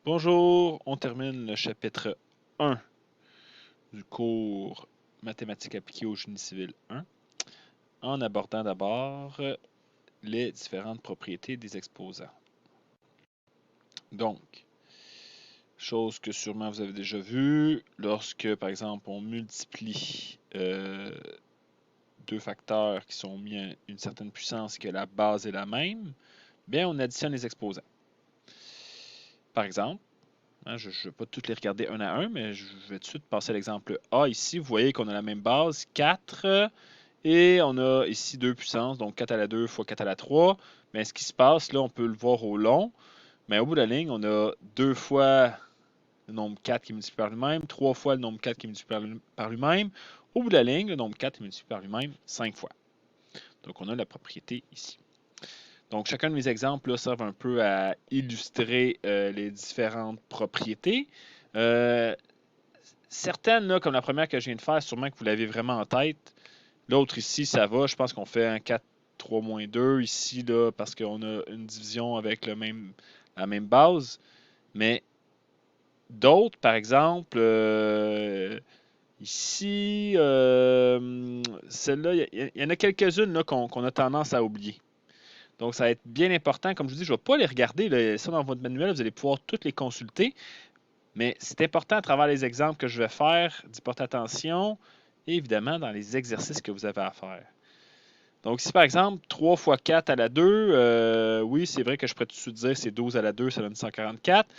Bonjour, on termine le chapitre 1 du cours Mathématiques appliquées au génie civil 1 en abordant d'abord les différentes propriétés des exposants. Donc, chose que sûrement vous avez déjà vue, lorsque par exemple on multiplie deux facteurs qui sont mis à une certaine puissance et que la base est la même, bien on additionne les exposants. Par exemple, je ne vais pas toutes les regarder un à un, mais je vais tout de suite passer à l'exemple A ici. Vous voyez qu'on a la même base, 4, et on a ici 2 puissances, donc 4 à la 2 fois 4 à la 3. Mais ce qui se passe, là, on peut le voir au long, mais au bout de la ligne, on a 2 fois le nombre 4 qui est multiplié par lui-même, 3 fois le nombre 4 qui est multiplié par lui-même. Au bout de la ligne, le nombre 4 est multiplié par lui-même 5 fois. Donc, on a la propriété ici. Donc, chacun de mes exemples là, servent un peu à illustrer les différentes propriétés. Certaines, là, comme la première que je viens de faire, sûrement que vous l'avez vraiment en tête. L'autre ici, ça va. Je pense qu'on fait un 4, 3 moins 2 ici, là, parce qu'on a une division avec la même base. Mais d'autres, par exemple, ici, celle-là, il y en a quelques-unes là, qu'on a tendance à oublier. Donc, ça va être bien important. Comme je vous dis, je ne vais pas les regarder. Là, ça, dans votre manuel, vous allez pouvoir toutes les consulter. Mais c'est important à travers les exemples que je vais faire d'y porter attention, et évidemment dans les exercices que vous avez à faire. Donc, si par exemple 3 fois 4 à la 2, oui, c'est vrai que je pourrais tout de suite dire c'est 12 à la 2, ça donne 144.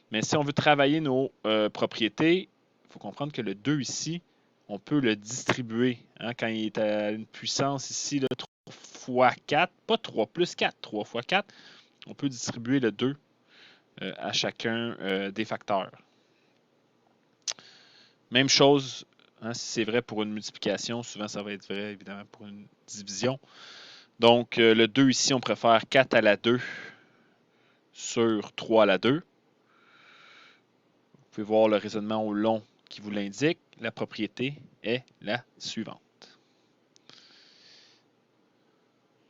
Mais si on veut travailler nos propriétés, il faut comprendre que le 2 ici, on peut le distribuer. Hein, quand il est à une puissance ici, là, 3 fois 4, pas 3 plus 4, 3 fois 4, on peut distribuer le 2 à chacun des facteurs. Même chose, hein, si c'est vrai pour une multiplication, souvent ça va être vrai évidemment pour une division. Donc le 2 ici, on préfère 4 à la 2 sur 3 à la 2. Vous pouvez voir le raisonnement au long qui vous l'indique. La propriété est la suivante.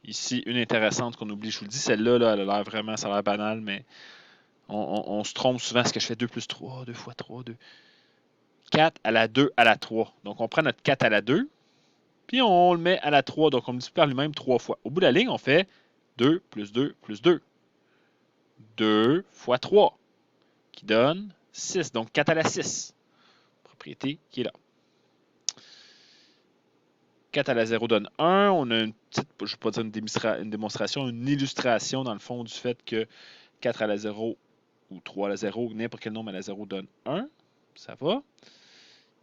Ici, une intéressante qu'on oublie, je vous le dis, celle-là, là, elle a l'air vraiment, ça a l'air banal, mais on se trompe souvent. Est-ce que je fais 2 plus 3, 2 fois 3, 2. 4 à la 2 à la 3. Donc on prend notre 4 à la 2, puis on le met à la 3, donc on multiplie par lui-même 3 fois. Au bout de la ligne, on fait 2 plus 2 plus 2. 2 fois 3, qui donne 6, donc 4 à la 6. Propriété qui est là. 4 à la 0 donne 1. On a une petite, je ne vais pas dire une démonstration, une illustration dans le fond du fait que 4 à la 0 ou 3 à la 0, n'importe quel nombre à la 0 donne 1. Ça va.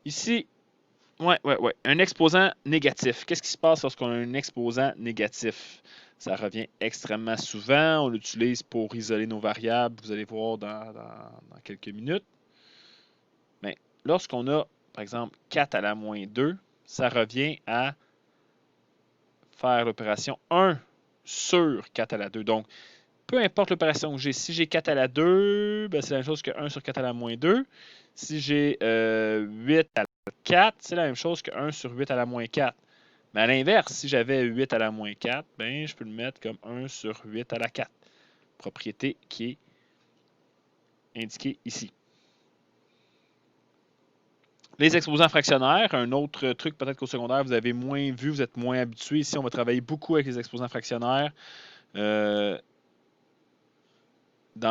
Ici, ouais. Un exposant négatif. Qu'est-ce qui se passe lorsqu'on a un exposant négatif? Ça revient extrêmement souvent. On l'utilise pour isoler nos variables. Vous allez voir dans quelques minutes. Mais lorsqu'on a, par exemple, 4 à la moins 2, ça revient à faire l'opération 1 sur 4 à la 2. Donc, peu importe l'opération que j'ai, si j'ai 4 à la 2, ben c'est la même chose que 1 sur 4 à la moins 2. Si j'ai 8 à la 4, c'est la même chose que 1 sur 8 à la moins 4. Mais à l'inverse, si j'avais 8 à la moins 4, ben, je peux le mettre comme 1 sur 8 à la 4. Propriété qui est indiquée ici. Les exposants fractionnaires, un autre truc peut-être qu'au secondaire, vous avez moins vu, vous êtes moins habitué. Ici, on va travailler beaucoup avec les exposants fractionnaires dans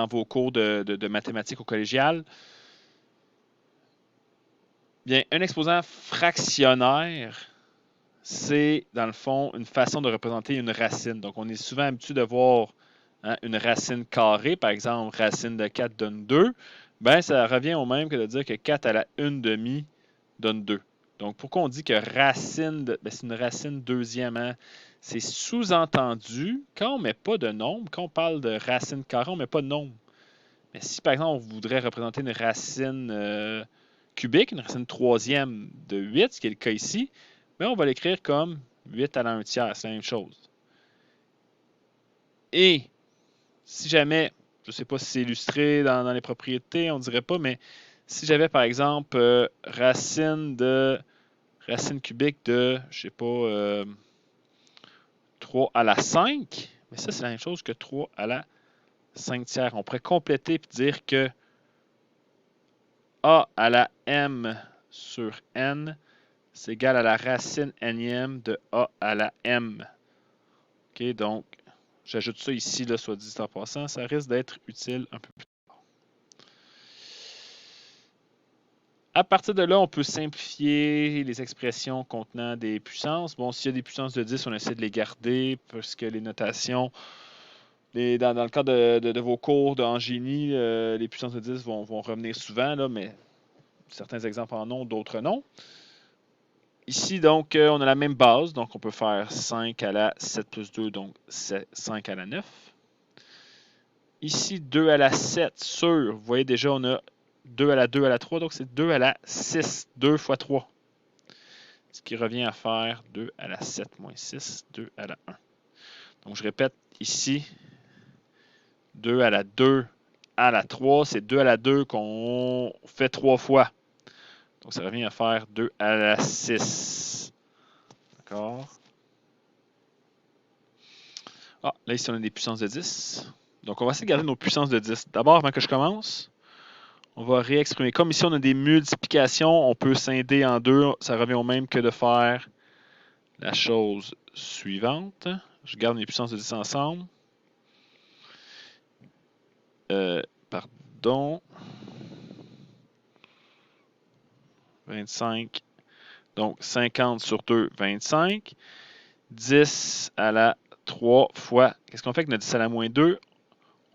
vos cours de mathématiques au collégial. Bien, un exposant fractionnaire, c'est, dans le fond, une façon de représenter une racine. Donc, on est souvent habitué de voir une racine carrée, par exemple, racine de 4 donne 2. Ben, ça revient au même que de dire que 4 à la 1 demi donne 2. Donc, pourquoi on dit que racine, c'est une racine deuxième? Hein? C'est sous-entendu, quand on ne met pas de nombre, quand on parle de racine carrée, on ne met pas de nombre. Mais si, par exemple, on voudrait représenter une racine cubique, une racine troisième de 8, ce qui est le cas ici, bien, on va l'écrire comme 8 à la 1 tiers, c'est la même chose. Et si jamais, je ne sais pas si c'est illustré dans les propriétés, on ne dirait pas, mais si j'avais par exemple racine cubique de, je ne sais pas, 3 à la 5, mais ça c'est la même chose que 3 à la 5 tiers. On pourrait compléter et dire que a à la m sur n, c'est égal à la racine nème de a à la m. OK, donc, j'ajoute ça ici, là, soit dit en passant, ça risque d'être utile un peu plus tard. À partir de là, on peut simplifier les expressions contenant des puissances. Bon, s'il y a des puissances de 10, on essaie de les garder parce que les notations, dans le cadre de vos cours en génie, les puissances de 10 vont revenir souvent, là, mais certains exemples en ont, d'autres non. Ici, donc, on a la même base, donc on peut faire 5 à la 7 plus 2, donc 5 à la 9. Ici, 2 à la 7 sur, vous voyez déjà, on a 2 à la 2 à la 3, donc c'est 2 à la 6, 2 fois 3. Ce qui revient à faire 2 à la 7 moins 6, 2 à la 1. Donc, je répète ici, 2 à la 2 à la 3, c'est 2 à la 2 qu'on fait 3 fois. Donc, ça revient à faire 2 à la 6. D'accord? Ah, là, ici, on a des puissances de 10. Donc, on va essayer de garder nos puissances de 10. D'abord, avant que je commence, on va réexprimer. Comme ici, on a des multiplications, on peut scinder en deux. Ça revient au même que de faire la chose suivante. Je garde mes puissances de 10 ensemble. Pardon. 25. Donc, 50 sur 2, 25. 10 à la 3 fois. Qu'est-ce qu'on fait avec notre 10 à la moins 2?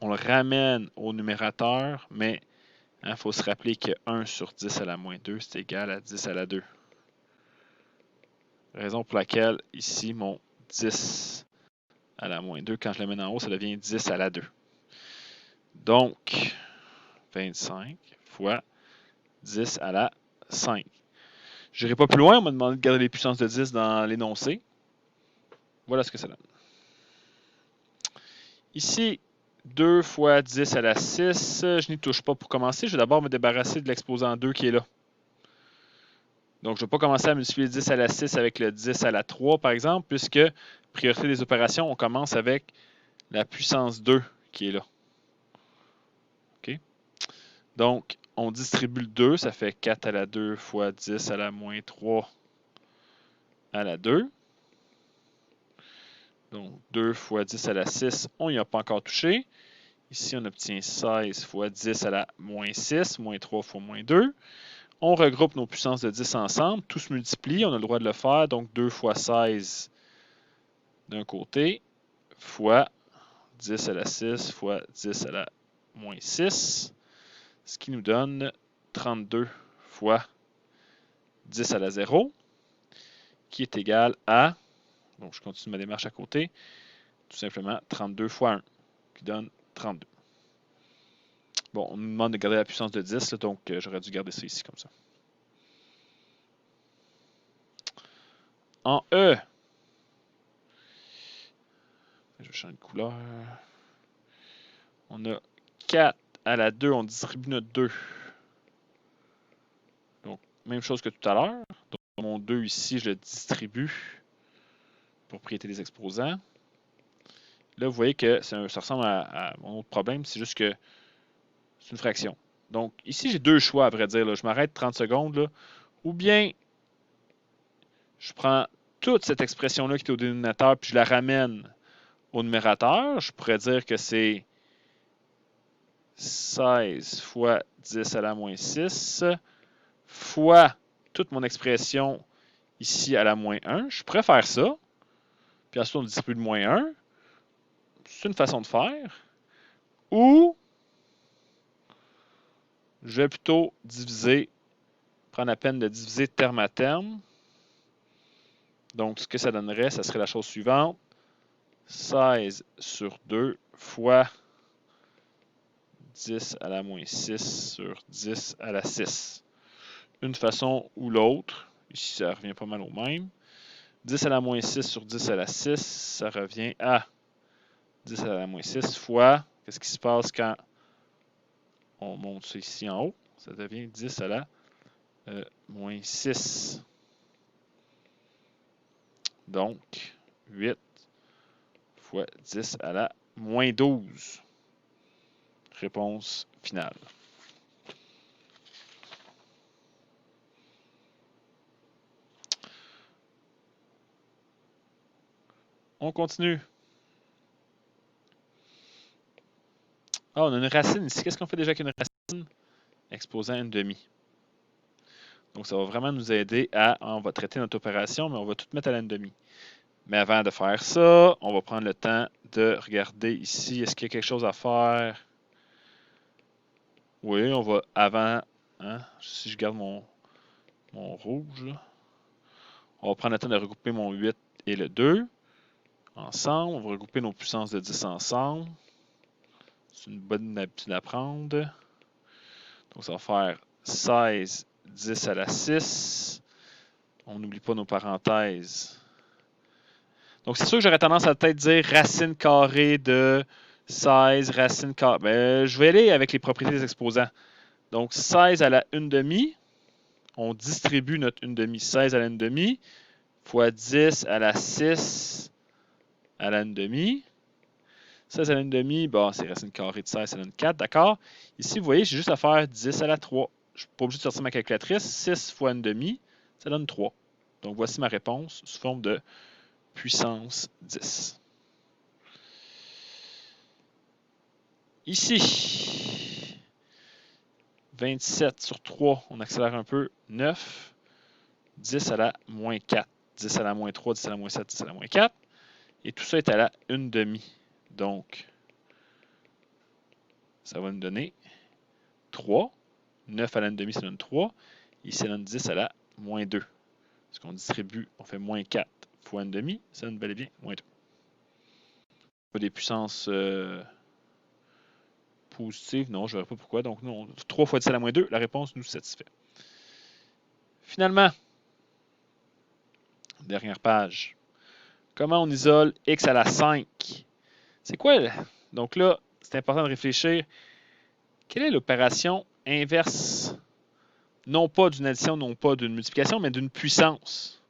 On le ramène au numérateur, mais il faut se rappeler que 1 sur 10 à la moins 2, c'est égal à 10 à la 2. Raison pour laquelle, ici, mon 10 à la moins 2, quand je le mets en haut, ça devient 10 à la 2. Donc, 25 fois 10 à la 5. Je n'irai pas plus loin, on m'a demandé de garder les puissances de 10 dans l'énoncé. Voilà ce que ça donne. Ici, 2 fois 10 à la 6, je n'y touche pas pour commencer. Je vais d'abord me débarrasser de l'exposant 2 qui est là. Donc, je ne vais pas commencer à multiplier 10 à la 6 avec le 10 à la 3, par exemple, puisque, priorité des opérations, on commence avec la puissance 2 qui est là. OK? Donc, on distribue le 2, ça fait 4 à la 2 fois 10 à la moins 3 à la 2. Donc, 2 fois 10 à la 6, on n'y a pas encore touché. Ici, on obtient 16 fois 10 à la moins 6, moins 3 fois moins 2. On regroupe nos puissances de 10 ensemble, tout se multiplie, on a le droit de le faire, donc 2 fois 16 d'un côté, fois 10 à la 6 fois 10 à la moins 6, ce qui nous donne 32 fois 10 à la 0, qui est égal à, donc je continue ma démarche à côté, tout simplement 32 fois 1, qui donne 32. Bon, on nous demande de garder la puissance de 10, donc j'aurais dû garder ça ici comme ça. En E, je vais changer de couleur. On a 4 à la 2, on distribue notre 2. Donc, même chose que tout à l'heure. Donc, mon 2 ici, je le distribue. Propriété des exposants. Là, vous voyez que ça ressemble à mon autre problème, c'est juste que c'est une fraction. Donc, ici, j'ai deux choix, à vrai dire. Là. Je m'arrête 30 secondes. Là. Ou bien, je prends toute cette expression-là qui est au dénominateur, puis je la ramène au numérateur. Je pourrais dire que c'est 16 fois 10 à la moins 6 fois toute mon expression ici à la moins 1. Je pourrais faire ça. Puis ensuite, on distribue le moins 1. C'est une façon de faire. Ou je vais plutôt diviser, prendre la peine de diviser terme à terme. Donc, ce que ça donnerait, ça serait la chose suivante. 16 sur 2 fois 10 à la moins 6 sur 10 à la 6. Une façon ou l'autre. Ici, ça revient pas mal au même. 10 à la moins 6 sur 10 à la 6, ça revient à 10 à la moins 6 fois, qu'est-ce qui se passe quand on monte ça ici en haut? Ça devient 10 à la moins 6. Donc, 8 fois 10 à la moins 12. Réponse finale. On continue. Ah, on a une racine ici. Qu'est-ce qu'on fait déjà avec une racine? Exposant une demi. Donc, ça va vraiment nous aider à... On va traiter notre opération, mais on va tout mettre à la demi. Mais avant de faire ça, on va prendre le temps de regarder ici. Est-ce qu'il y a quelque chose à faire? Oui, on va avant... Hein, si je garde mon rouge, là, on va prendre le temps de regrouper mon 8 et le 2 ensemble. On va regrouper nos puissances de 10 ensemble. C'est une bonne habitude à prendre. Donc, ça va faire 16, 10 à la 6. On n'oublie pas nos parenthèses. Donc, c'est sûr que j'aurais tendance à peut-être dire racine carrée de 16, racine carrée. Ben, je vais aller avec les propriétés des exposants. Donc, 16 à la 1/2. On distribue notre 1/2. 16 à la 1/2 fois 10 à la 6 à la 1/2. 16 à la 1/2, bon, c'est racine carrée de 16, ça donne 4, d'accord? Ici, vous voyez, j'ai juste à faire 10 à la 3. Je ne suis pas obligé de sortir ma calculatrice. 6 fois 1/2, ça donne 3. Donc, voici ma réponse sous forme de puissance 10. Ici, 27 sur 3, on accélère un peu, 9, 10 à la moins 4, 10 à la moins 3, 10 à la moins 7, 10 à la moins 4. Et tout ça est à la 1/2. Donc, ça va nous donner 3. 9 à la 1/2, ça donne 3. Ici, ça donne 10 à la moins 2. Parce qu'on distribue, on fait moins 4 fois 1/2, ça donne bel et bien moins 2. Pas des puissances positives, non, je ne verrai pas pourquoi. Donc, non, 3 fois 10 à la moins 2, la réponse nous satisfait. Finalement, dernière page. Comment on isole x à la 5? C'est quoi? Donc là, c'est important de réfléchir. Quelle est l'opération inverse? Non pas d'une addition, non pas d'une multiplication, mais d'une puissance.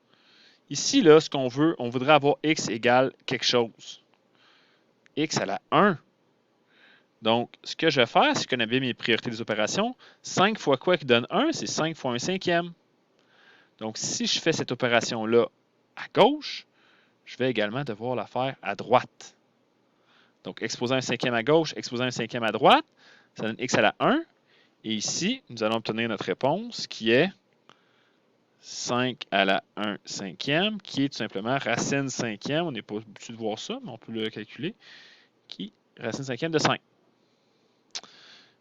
Ici, là, ce qu'on veut, on voudrait avoir x égale quelque chose. X à la 1. Donc, ce que je vais faire, c'est que je connais bien mes priorités des opérations. 5 fois quoi qui donne 1? C'est 5 fois 1 cinquième. Donc, si je fais cette opération-là à gauche, je vais également devoir la faire à droite. Donc, exposant un cinquième à gauche, exposant un cinquième à droite, ça donne x à la 1. Et ici, nous allons obtenir notre réponse qui est 5 à la 1 cinquième, qui est tout simplement racine cinquième. On n'est pas obligé de voir ça, mais on peut le calculer. Qui est racine cinquième de 5.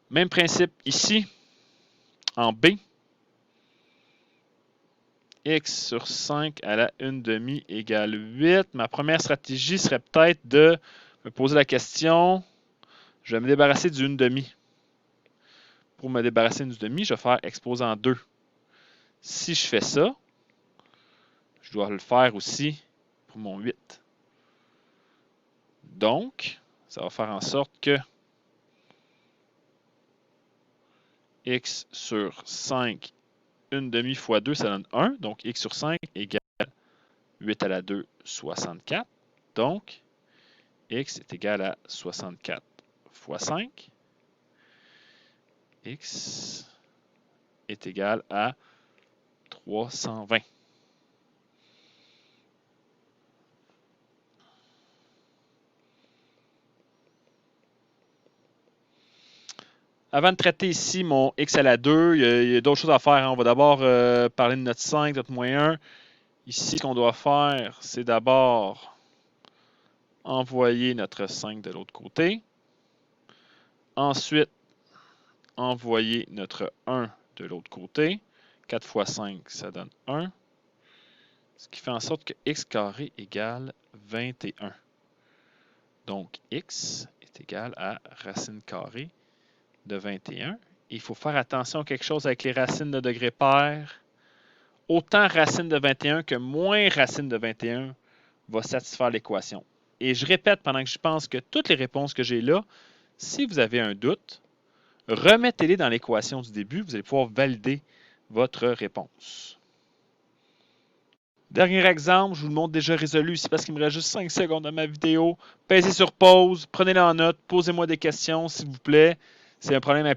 Même principe ici, en B. X sur 5 à la 1/2 égale 8. Ma première stratégie serait peut-être de me poser la question, je vais me débarrasser du 1/2. Pour me débarrasser du demi, je vais faire exposant 2. Si je fais ça, je dois le faire aussi pour mon 8. Donc, ça va faire en sorte que x sur 5, 1/2 fois 2, ça donne 1. Donc, x sur 5 égale 8 à la 2, 64. Donc, x est égal à 64 fois 5. X est égal à 320. Avant de traiter ici mon x à la 2, il y a d'autres choses à faire. On va d'abord parler de notre 5, notre moins 1. Ici, ce qu'on doit faire, c'est d'abord envoyer notre 5 de l'autre côté. Ensuite, envoyer notre 1 de l'autre côté. 4 fois 5, ça donne 1. Ce qui fait en sorte que x carré égale 21. Donc, x est égal à racine carrée de 21. Et il faut faire attention à quelque chose avec les racines de degré pair. Autant racine de 21 que moins racine de 21 va satisfaire l'équation. Et je répète pendant que je pense que toutes les réponses que j'ai là, si vous avez un doute, remettez-les dans l'équation du début. Vous allez pouvoir valider votre réponse. Dernier exemple, je vous le montre déjà résolu ici parce qu'il me reste juste 5 secondes dans ma vidéo. Pèsez sur pause, prenez-le en note, posez-moi des questions s'il vous plaît. C'est un problème